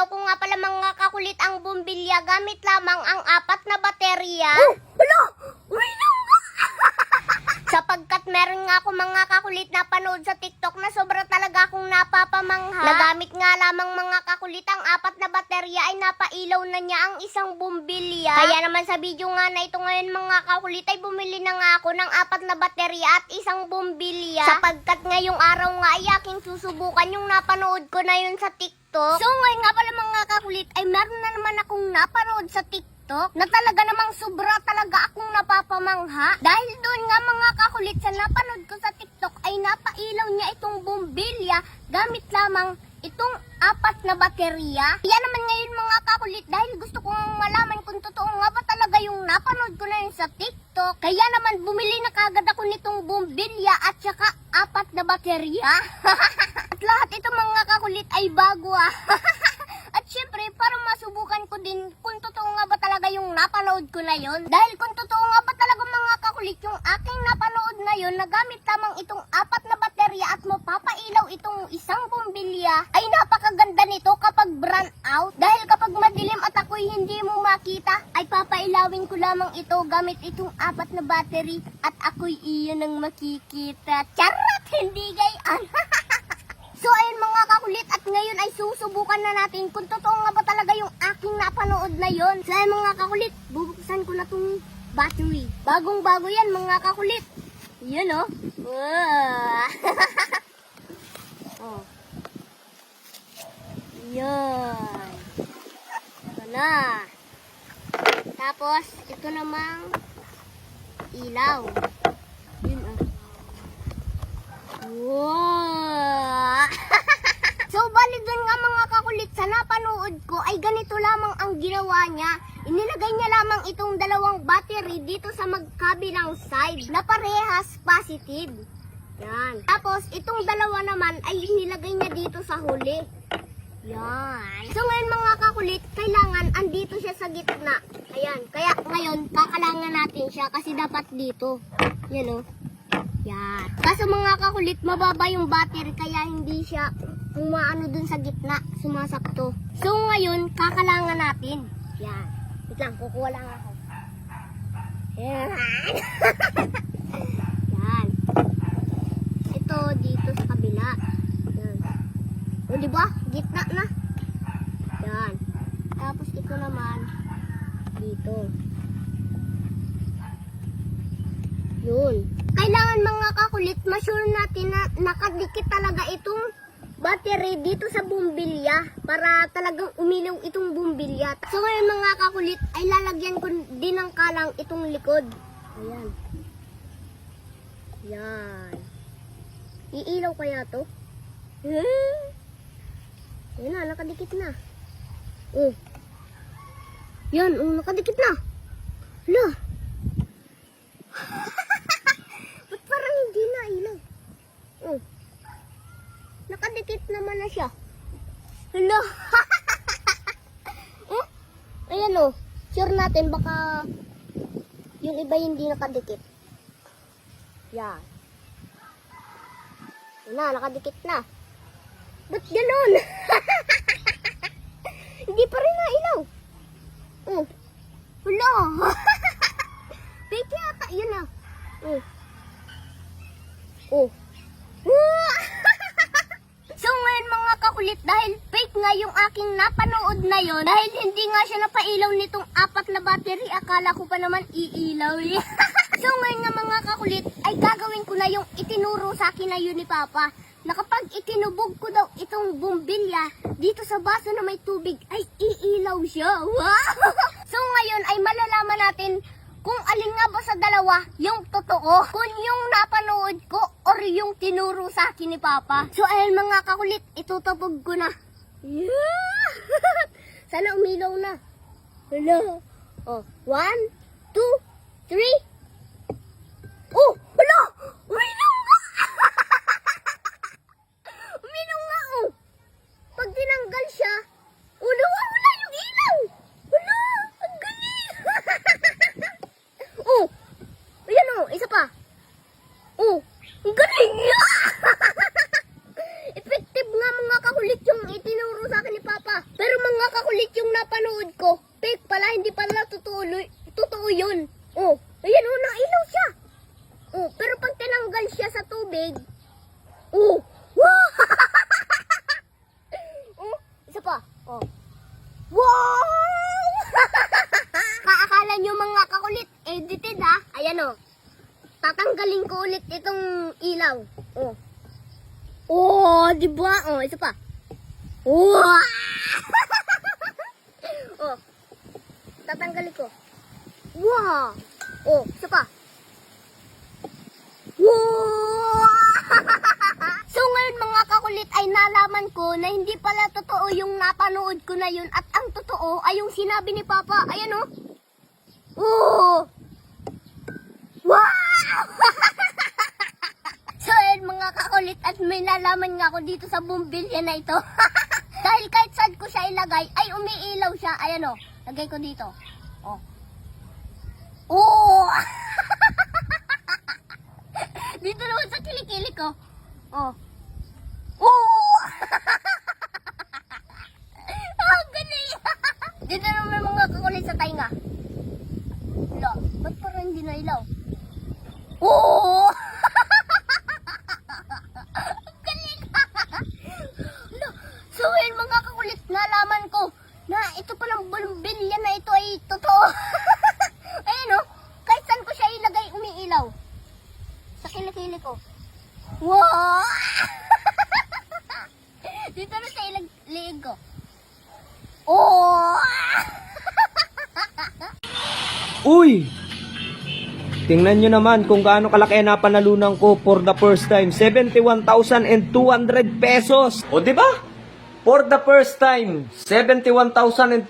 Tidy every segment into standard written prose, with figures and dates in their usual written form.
Maiilaw ko nga pala mga kakulit ang bumbilya gamit lamang ang 4 na baterya. Hala! Umilaw nga! Sapagkat meron nga ako mga kakulit na panood sa TikTok na sobra talaga akong napapamangha. Nagamit nga lamang mga kakulit ang 4 na baterya ay napailaw na niya ang isang bumbilya. Kaya naman sa video nga na ito ngayon mga kakulit ay bumili na nga ako ng 4 na baterya at isang bumbilya. Sapagkat ngayong araw nga ay aking susubukan yung napanood ko na yun sa TikTok. So ngayon nga pala mga kakulit ay meron na naman akong napanood sa TikTok na talaga namang sobra talaga akong napapamangha. Dahil doon nga mga kakulit sa napanood ko sa TikTok ay napailaw niya itong bumbilya gamit lamang itong 4 na baterya. Kaya naman ngayon mga kakulit dahil gusto kong malaman kung totoo nga ba talaga yung napanood ko na yun sa TikTok. Kaya naman bumili na kagad ako nitong bumbilya at saka 4 na baterya. At lahat ito mga kakulit ay bago At syempre, para masubukan ko din kung totoo nga ba talaga yung napanood ko na yon. Dahil kung totoo nga ba talaga mga kakulit yung aking napanood na yon, nagamit lamang itong 4 na baterya at mapapailaw itong isang bumbilya, ay napakaganda nito kapag brand out. Dahil kapag madilim at ako'y hindi mo makita, ay papailawin ko lamang ito gamit itong 4 na battery at ako'y iyon ang makikita. Charot! Hindi gayon! So ayun mga kakulit at ngayon ay susubukan na natin kung totoo nga ba talaga yung aking napanood na yon. So ayun mga kakulit, bubuksan ko na tong battery. Bagong bago yan mga kakulit. Yun oh. Wow. Oh. Yan. Ito na. Tapos ito namang ilaw. Yun oh. Wow! So, bali dun nga mga kakulit, sa napanood ko ay ganito lamang ang ginawa niya. Inilagay niya lamang itong 2 battery dito sa magkabilang side na parehas positive. Yan. Tapos, itong 2 naman ay inilagay niya dito sa huli. Yan. So, ngayon mga kakulit, kailangan andito siya sa gitna. Ayan. Kaya ngayon, kakalangan natin siya kasi dapat dito. Yan o. Yan. Kaso mga kakulit, mababa yung battery kaya hindi siya umaano dun sa gitna, sumasakto. So ngayon, kakalangan natin. Yan. Wait lang, kukuha lang ako. Yan. Yan. Ito dito sa kabila. Yan. O diba? Gitna na. Yan. Tapos ito naman dito. Yun. Kailangan mga kakulit, ma-sure natin na nakadikit talaga itong battery dito sa bumbilya para talagang umilaw itong bumbilya. So ngayon mga kakulit, ay lalagyan ko din ng kalang itong likod. Ayan. Yan. Iilaw kaya to? Ayan na, nakadikit na. Oh. Yan, oh, nakadikit na. Hala. Parang hindi na ilaw. Oh. Nakadikit naman na siya. Hello. Oh. Ayan oh. Sure natin baka yung iba hindi nakadikit. Yan. Ayan na, nakadikit na. Ba't ganun? Hindi pa rin na ilaw. Oh. Hello. Fake yata. Yun ah. Oh. Oh. So ngayon mga kakulit, dahil fake nga yung aking napanood na yon, dahil hindi nga siya napailaw nitong 4 na battery, akala ko pa naman iilaw So ngayon nga mga kakulit, ay gagawin ko na yung itinuro sa akin na yun ni Papa, na kapag itinubog ko daw itong bumbilya dito sa baso na may tubig, ay iilaw siya. Wow! So ngayon ay malalaman natin kung alin nga ba sa dalawa yung totoo, kung yung napanood ko or yung tinuro sa akin ni Papa. So ayun mga kakulit, itutubog ko na. Yeah! Sana umilaw na. Hello. Oh, 1, 2, 3. Oh, hello! Umilaw nga! Umilaw nga oh. Pag tinanggal siya, wala yung ilaw. Wala, ang galing. Oh, ayan oh, isa pa. Oh, ang galing. Effective nga mga kakulit yung itinuro sa akin ni Papa. Pero mga kakulit yung napanood ko. Fake pala, hindi pala totoo yun. Oh, ayan oh, nailaw siya. Oh, pero pag tinanggal siya sa tubig, oh, wow! Oh, isa pa. Oh. Wow! Kaakala nyo mga kakulit, edited ha? Ayan oh. Tatanggalin ko ulit itong ilaw. Oh. Oh, di ba? Oh, isa pa. Wow! Oh. Tatanggalin ko. Wow! Oh, isa pa. Wow! So ngayon mga kakulit ay nalaman ko na hindi pala totoo yung napanood ko na yun at ang totoo ay yung sinabi ni Papa. Ayan oh. Oh! Wow! So ayun mga kakulit at may nalaman nga ako dito sa bumbilya na ito. Dahil kahit saan ko siya ilagay ay umiilaw siya. Ayan oh. Lagay ko dito. Oh. Oh! Dito naman sa kilikili ko. Oh. Oh! Ang galing! Dito naman mga kakulit sa tainga. Wala. Ba't parang hindi na ilaw? Oh! Ang galing! Wala. So yun mga kakulit, nalaman ko na ito palang bulumbilya na ito ay totoo. Ayun oh. Kahit saan ko siya ilagay, umiilaw. Sa kilikili ko. Wow! Dito na sa liig ko. Oh! Uy! Tingnan nyo naman kung gaano kalaki ang napanalunan ko for the first time. 71,200 pesos. O di ba? For the first time, 71,200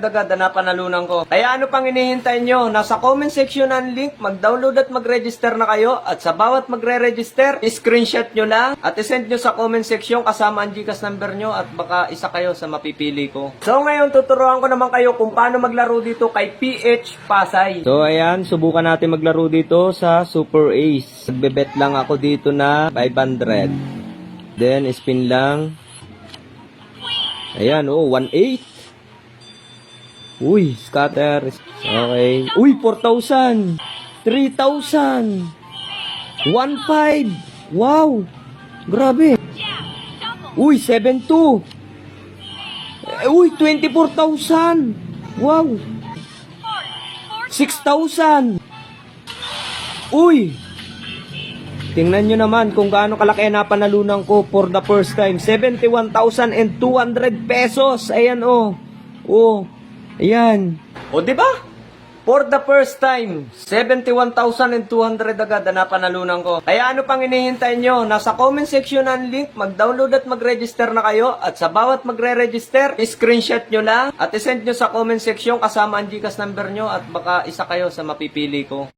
agad na napanalunan ko. Kaya ano pang hinihintay nyo? Nasa comment section ang link, mag-download at mag-register na kayo. At sa bawat magre-register, screenshot nyo lang at isend nyo sa comment section kasama ang GCash number nyo at baka isa kayo sa mapipili ko. So ngayon, tuturuan ko naman kayo kung paano maglaro dito kay PH Pasay. So ayan, subukan natin maglaro dito sa Super Ace. Nagbebet lang ako dito na 500. Then, spin lang. Ayan, oh, 1.8. Uy, scatter. Okay. Uy, 4,000. 3,000. 1.5. Wow. Grabe. Uy, 7.2. Uy, 24,000. Wow. 6,000. Uy. Tingnan nyo naman kung gaano kalaki ang napanalunan ko for the first time. 71,200 pesos. Ayan oh. Oh. Ayan. O di ba? For the first time, 71,200 agad na napanalunan ko. Kaya ano pang hinihintay nyo? Nasa comment section ang link, mag-download at mag-register na kayo. At sa bawat magre-register, screenshot nyo lang at isend nyo sa comment section kasama ang GCash number nyo at baka isa kayo sa mapipili ko.